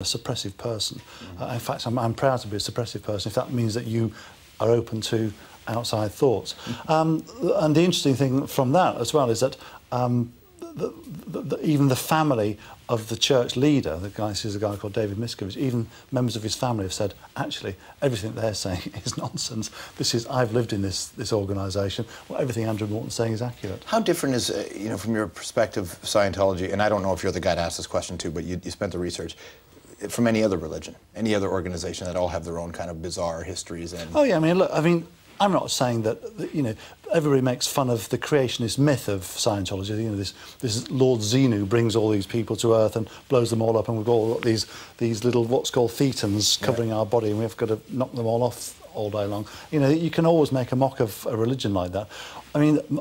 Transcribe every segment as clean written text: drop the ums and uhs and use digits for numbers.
a suppressive person. In fact, I'm proud to be a suppressive person if that means that you are open to outside thoughts. And the interesting thing from that as well is that even the family of the church leader, this is a guy called David Miscavige, even members of his family have said, actually, everything they're saying is nonsense. I've lived in this organisation. Well, everything Andrew Morton's saying is accurate. How different is, from your perspective, Scientology, and I don't know if you're the guy to ask this question too, but you spent the research, from any other religion, any other organisation that all have their own kind of bizarre histories and... Oh, yeah, look, I'm not saying that, everybody makes fun of the creationist myth of Scientology. This Lord Xenu brings all these people to Earth and blows them all up, and we've all got these little what's called thetans covering our body, and we've got to knock them all off all day long. You can always make a mock of a religion like that.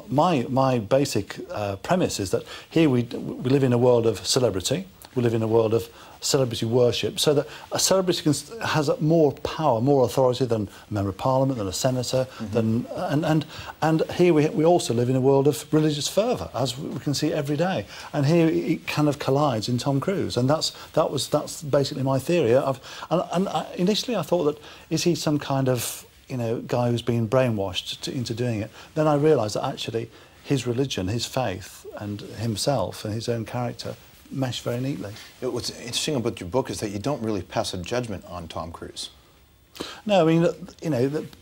My basic premise is that here we live in a world of celebrity. We live in a world of celebrity worship, so that a celebrity has more power, more authority than a member of parliament, than a senator, and here we also live in a world of religious fervour, as we can see every day. And here it kind of collides in Tom Cruise, and that's basically my theory. Initially I thought that, is he some kind of guy who's been brainwashed into doing it? Then I realised that actually his religion, his faith, and himself and his own character mesh very neatly. What's interesting about your book is that you don't really pass a judgment on Tom Cruise. No,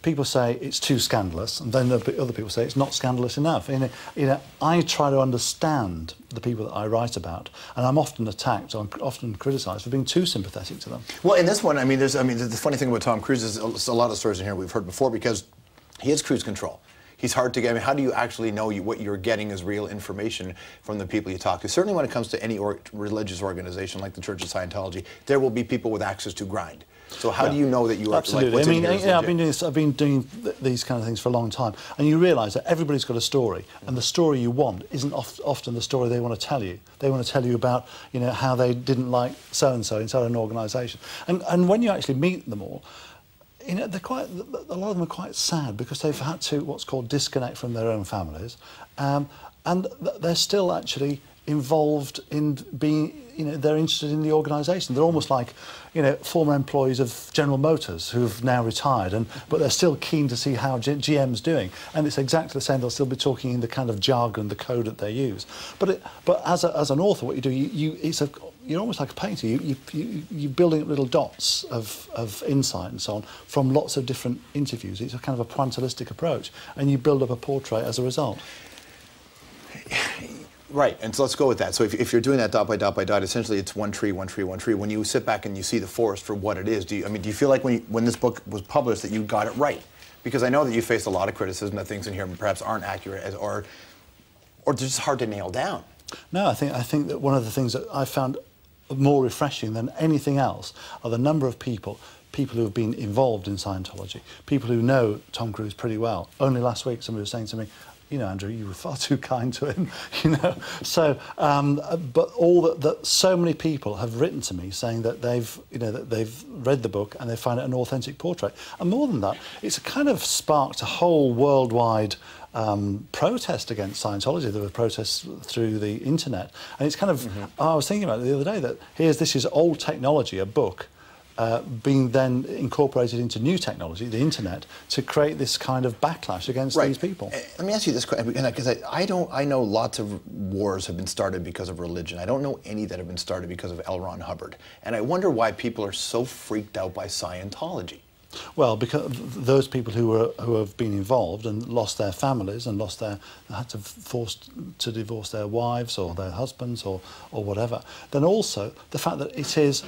people say it's too scandalous, and then other people say it's not scandalous enough. I try to understand the people that I write about, and I'm often attacked, I'm often criticised for being too sympathetic to them. Well, in this one, the funny thing about Tom Cruise is a lot of stories in here we've heard before, because he has cruise control. He's hard to get. How do you actually know what you're getting is real information from the people you talk to? Certainly when it comes to any religious organization like the Church of Scientology, there will be people with access to grind. So how do you know that you are... Absolutely. I've been doing these kind of things for a long time, and you realise that everybody's got a story, and the story you want isn't often the story they want to tell you. They want to tell you about, how they didn't like so-and-so inside an organisation. And when you actually meet them all, a lot of them are quite sad because they've had to, what's called, disconnect from their own families, and they're still actually involved in being, they're interested in the organisation. They're almost like, former employees of General Motors who've now retired, but they're still keen to see how GM's doing. And it's exactly the same. They'll still be talking in the kind of jargon, the code that they use. But as an author, what you do, you're almost like a painter. You're building up little dots of insight and so on from lots of different interviews. It's a kind of a pointillistic approach, and you build up a portrait as a result. Right, and so let's go with that. So if you're doing that dot by dot, essentially it's one tree, one tree, one tree. When you sit back and you see the forest for what it is, do you feel like when this book was published that you got it right? Because I know that you faced a lot of criticism that things in here perhaps aren't accurate or they're just hard to nail down. No, I think that one of the things that I found more refreshing than anything else are the number of people who have been involved in Scientology, people who know Tom Cruise pretty well. Only last week somebody was saying to me, Andrew, you were far too kind to him, So, but that so many people have written to me saying that they've read the book and they find it an authentic portrait. And more than that, it's kind of sparked a whole worldwide protest against Scientology. There were protests through the internet, and it's kind of. I was thinking about it the other day that this is old technology, a book. Being then incorporated into new technology, the internet, to create this kind of backlash against these people. Let me ask you this question, because I know lots of wars have been started because of religion. I don't know any that have been started because of L. Ron Hubbard. And I wonder why people are so freaked out by Scientology. Well, because those people who have been involved and lost their families and had to forced to divorce their wives or their husbands or whatever. Then also the fact that it is.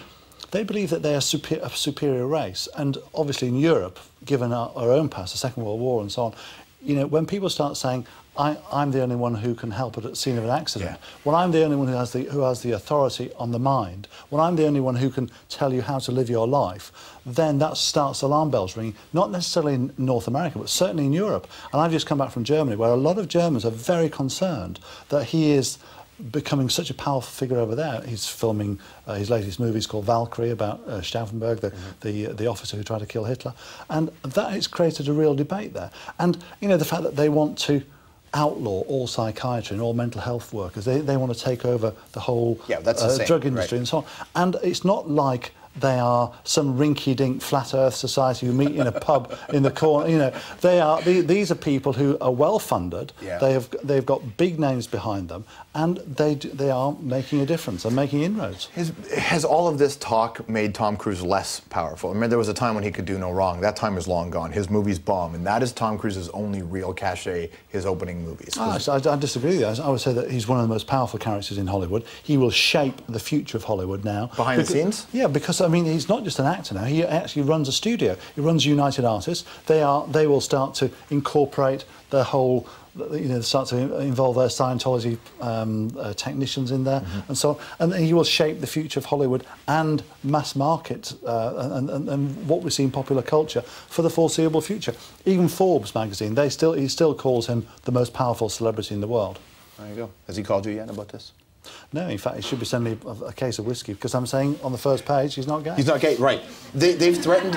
They believe that they are a superior race, and obviously in Europe, given our own past, the Second World War and so on, when people start saying, I'm the only one who can help at the scene of an accident, well, I'm the only one who has the authority on the mind, well, I'm the only one who can tell you how to live your life, then that starts alarm bells ringing, not necessarily in North America, but certainly in Europe. And I've just come back from Germany, where a lot of Germans are very concerned that he is becoming such a powerful figure over there. He's filming his latest movie, called Valkyrie, about Stauffenberg, the officer who tried to kill Hitler, and that has created a real debate there. And the fact that they want to outlaw all psychiatry and all mental health workers, they want to take over the whole drug industry and so on. And it's not like they are some rinky-dink flat Earth society who meet in a pub in the corner. You know, these are people who are well funded. Yeah. They've got big names behind them, and they are making a difference and making inroads. Has all of this talk made Tom Cruise less powerful? I mean, there was a time when he could do no wrong. That time is long gone. His movies bomb, and that is Tom Cruise's only real cachet, his opening movies. I disagree with you. I would say that he's one of the most powerful characters in Hollywood. He will shape the future of Hollywood now. Behind the scenes? Yeah, because, I mean, he's not just an actor now. He actually runs a studio. He runs United Artists. They will start to incorporate the whole, you know, start to involve their Scientology technicians in there, and so on. And he will shape the future of Hollywood and mass market and what we see in popular culture for the foreseeable future. Even Forbes magazine, he still calls him the most powerful celebrity in the world. There you go. Has he called you yet about this? No, in fact, he should be sending me a case of whiskey, because I'm saying on the first page he's not gay. He's not gay, right. They've threatened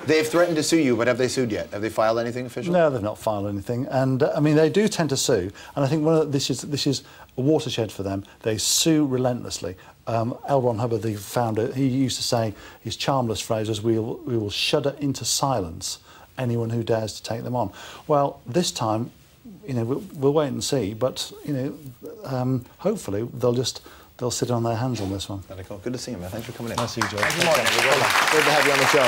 they've threatened to sue you, but have they sued yet? Have they filed anything official? No, they've not filed anything. And I mean, they do tend to sue, and I think this is a watershed for them. They sue relentlessly. L. Ron Hubbard, the founder, he used to say his charmless phrase was, we will shudder into silence anyone who dares to take them on. Well, this time, you know, we'll wait and see, but, you know, hopefully they'll sit on their hands on this one. Very cool. Good to see you, man. Thanks for coming in. Nice to see you, George. Thank you, Morton. Good to have you on the show.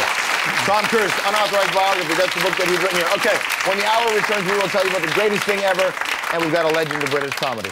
Tom Cruise, Unauthorized Biography. That's the book that he's written here. Okay, when the hour returns, we will tell you about the greatest thing ever, and we've got a legend of British comedy.